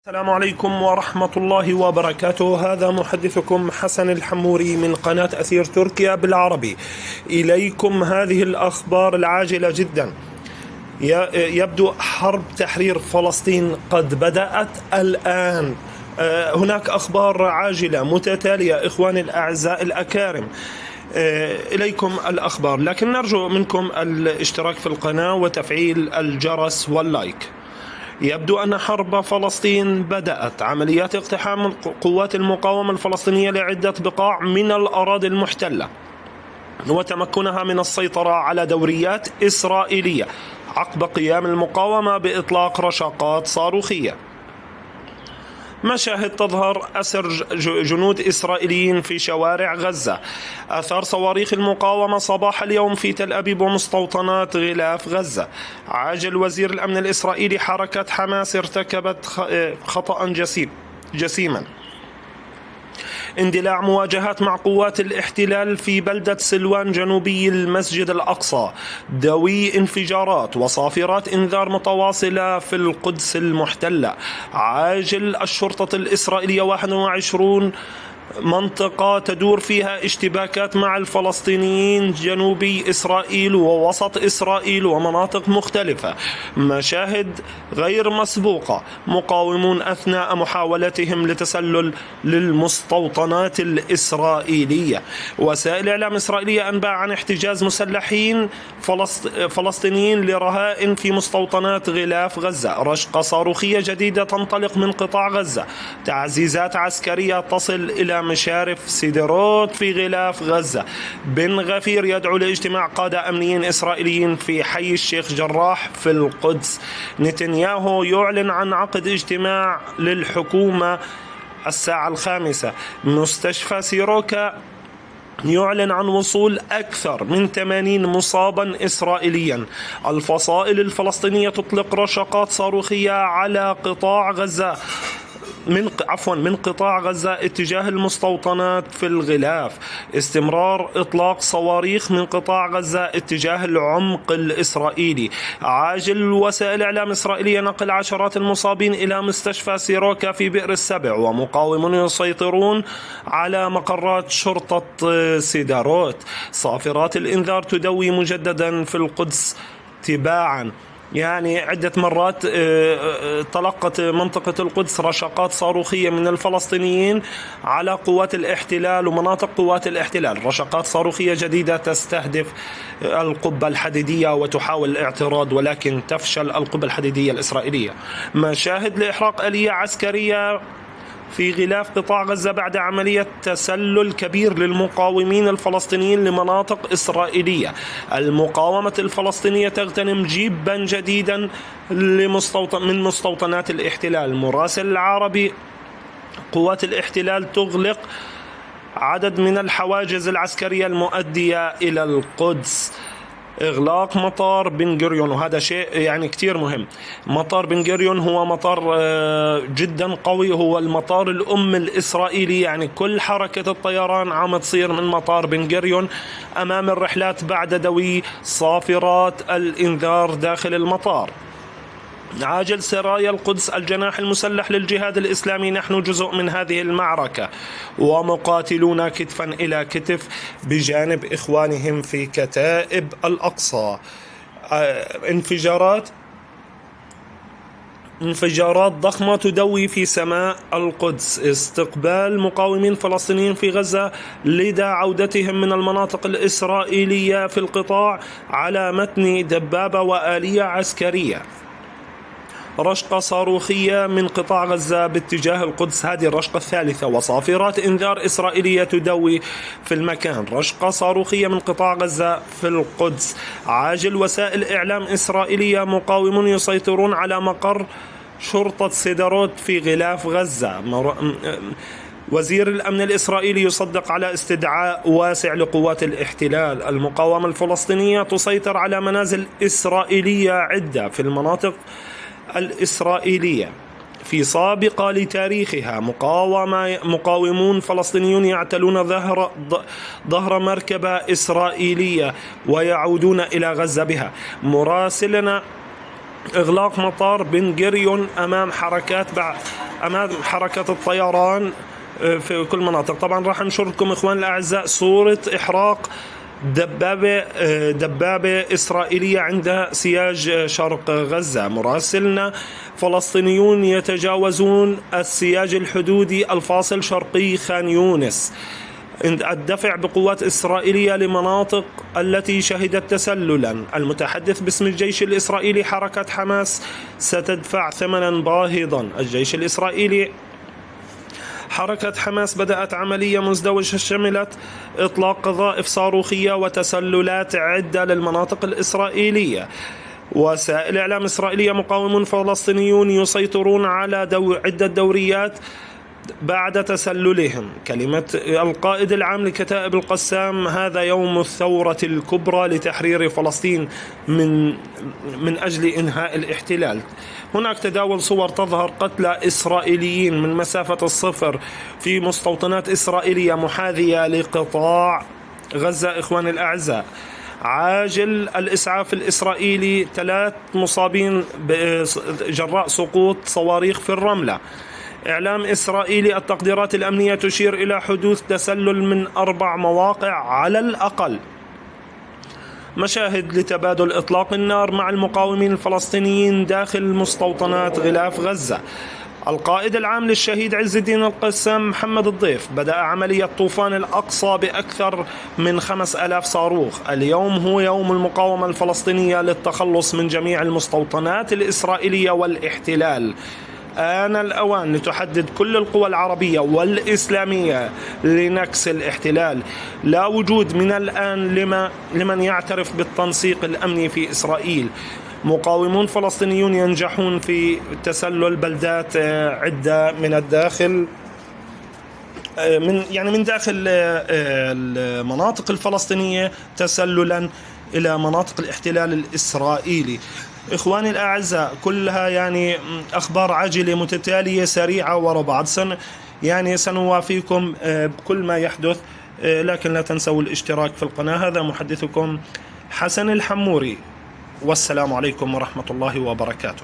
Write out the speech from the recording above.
السلام عليكم ورحمة الله وبركاته. هذا محدثكم حسن الحموري من قناة أثير تركيا بالعربي. إليكم هذه الأخبار العاجلة جدا. يبدو حرب تحرير فلسطين قد بدأت الآن. هناك أخبار عاجلة متتالية إخواني الأعزاء الأكارم. إليكم الأخبار، لكن نرجو منكم الاشتراك في القناة وتفعيل الجرس واللايك. يبدو أن حرب فلسطين بدأت. عمليات اقتحام قوات المقاومة الفلسطينية لعدة بقاع من الأراضي المحتلة وتمكنها من السيطرة على دوريات إسرائيلية عقب قيام المقاومة بإطلاق رشقات صاروخية. مشاهد تظهر أسر جنود إسرائيليين في شوارع غزة. أثار صواريخ المقاومة صباح اليوم في تل أبيب ومستوطنات غلاف غزة. عاجل وزير الأمن الإسرائيلي حركة حماس ارتكبت خطأ جسيما. اندلاع مواجهات مع قوات الاحتلال في بلدة سلوان جنوبي المسجد الأقصى. دوي انفجارات وصافرات إنذار متواصلة في القدس المحتلة. عاجل الشرطة الإسرائيلية 21 منطقة تدور فيها اشتباكات مع الفلسطينيين جنوبي إسرائيل ووسط إسرائيل ومناطق مختلفة. مشاهد غير مسبوقة. مقاومون أثناء محاولتهم لتسلل للمستوطنات الإسرائيلية. وسائل إعلام إسرائيلية أنباء عن احتجاز مسلحين فلسطينيين لرهائن في مستوطنات غلاف غزة. رشقة صاروخية جديدة تنطلق من قطاع غزة. تعزيزات عسكرية تصل إلى مشارف سيدروت في غلاف غزة. بن غفير يدعو لاجتماع قادة أمنيين إسرائيليين في حي الشيخ جراح في القدس. نتنياهو يعلن عن عقد اجتماع للحكومة الساعة 5. مستشفى سيروكا يعلن عن وصول أكثر من 80 مصابا إسرائيليا. الفصائل الفلسطينية تطلق رشقات صاروخية على قطاع غزة من قطاع غزة اتجاه المستوطنات في الغلاف. استمرار إطلاق صواريخ من قطاع غزة اتجاه العمق الإسرائيلي. عاجل وسائل إعلام إسرائيلية نقل عشرات المصابين إلى مستشفى سيروكا في بئر السبع. ومقاومون يسيطرون على مقرات شرطة سيداروت. صافرات الإنذار تدوي مجددا في القدس تباعا. يعني عدة مرات تلقت منطقة القدس رشقات صاروخية من الفلسطينيين على قوات الاحتلال ومناطق قوات الاحتلال. رشقات صاروخية جديدة تستهدف القبة الحديدية وتحاول الاعتراض، ولكن تفشل القبة الحديدية الإسرائيلية. مشاهد لإحراق آلية عسكرية في غلاف قطاع غزة بعد عملية تسلل كبير للمقاومين الفلسطينيين لمناطق إسرائيلية. المقاومة الفلسطينية تغتنم جيبا جديدا من مستوطنات الاحتلال. مراسل العربي: قوات الاحتلال تغلق عدد من الحواجز العسكرية المؤدية إلى القدس. إغلاق مطار بن غوريون، وهذا شيء يعني كتير مهم. مطار بن غوريون هو مطار جدا قوي، هو المطار الأم الإسرائيلي. يعني كل حركة الطيران عم تصير من مطار بن غوريون أمام الرحلات بعد دوي صافرات الإنذار داخل المطار. عاجل سرايا القدس الجناح المسلح للجهاد الإسلامي: نحن جزء من هذه المعركة ومقاتلون كتفا إلى كتف بجانب إخوانهم في كتائب الأقصى. انفجارات ضخمة تدوي في سماء القدس. استقبال مقاومين فلسطينيين في غزة لدى عودتهم من المناطق الإسرائيلية في القطاع على متن دبابة وآلية عسكرية. رشقة صاروخية من قطاع غزة باتجاه القدس، هذه الرشقة الثالثة. وصافرات إنذار إسرائيلية تدوي في المكان. رشقة صاروخية من قطاع غزة في القدس. عاجل وسائل إعلام إسرائيلية: مقاومون يسيطرون على مقر شرطة سيداروت في غلاف غزة. وزير الأمن الإسرائيلي يصدق على استدعاء واسع لقوات الاحتلال. المقاومة الفلسطينية تسيطر على منازل إسرائيلية عدة في المناطق الإسرائيلية في سابقة لتاريخها. مقاومون فلسطينيون يعتلون ظهر مركبة إسرائيلية ويعودون إلى غزة بها. مراسلنا: إغلاق مطار بن غوريون أمام حركات أمام حركة الطيران في كل مناطق. طبعا راح نشر لكم إخوان الأعزاء صورة إحراق دبابة إسرائيلية عند سياج شرق غزة. مراسلنا: فلسطينيون يتجاوزون السياج الحدودي الفاصل شرقي خان يونس. الدفع بقوات إسرائيلية لمناطق التي شهدت تسللا. المتحدث باسم الجيش الإسرائيلي: حركة حماس ستدفع ثمنا باهظا. الجيش الإسرائيلي: حركة حماس بدأت عملية مزدوجة شملت إطلاق قذائف صاروخية وتسللات عدة للمناطق الإسرائيلية. وسائل إعلام إسرائيلية: مقاومون فلسطينيون يسيطرون على عدة دوريات بعد تسللهم. كلمة القائد العام لكتائب القسام: هذا يوم الثورة الكبرى لتحرير فلسطين من أجل إنهاء الاحتلال. هناك تداول صور تظهر قتلى إسرائيليين من مسافة الصفر في مستوطنات إسرائيلية محاذية لقطاع غزة. إخواني الأعزاء، عاجل الإسعاف الإسرائيلي: 3 مصابين جراء سقوط صواريخ في الرملة. إعلام إسرائيلي: التقديرات الأمنية تشير إلى حدوث تسلل من 4 مواقع على الأقل. مشاهد لتبادل إطلاق النار مع المقاومين الفلسطينيين داخل مستوطنات غلاف غزة. القائد العام للشهيد عز الدين القسام محمد الضيف: بدأ عملية طوفان الأقصى بأكثر من 5000 صاروخ. اليوم هو يوم المقاومة الفلسطينية للتخلص من جميع المستوطنات الإسرائيلية والاحتلال. آن الأوان لتحدد كل القوى العربية والإسلامية لنكس الاحتلال. لا وجود من الآن لمن يعترف بالتنسيق الأمني في إسرائيل. مقاومون فلسطينيون ينجحون في تسلل بلدات عدة من الداخل من داخل المناطق الفلسطينية تسللا إلى مناطق الاحتلال الإسرائيلي. إخواني الأعزاء، كلها أخبار عاجلة متتالية سريعة وراء بعض. سنوافيكم بكل ما يحدث، لكن لا تنسوا الاشتراك في القناة. هذا محدثكم حسن الحموري، والسلام عليكم ورحمة الله وبركاته.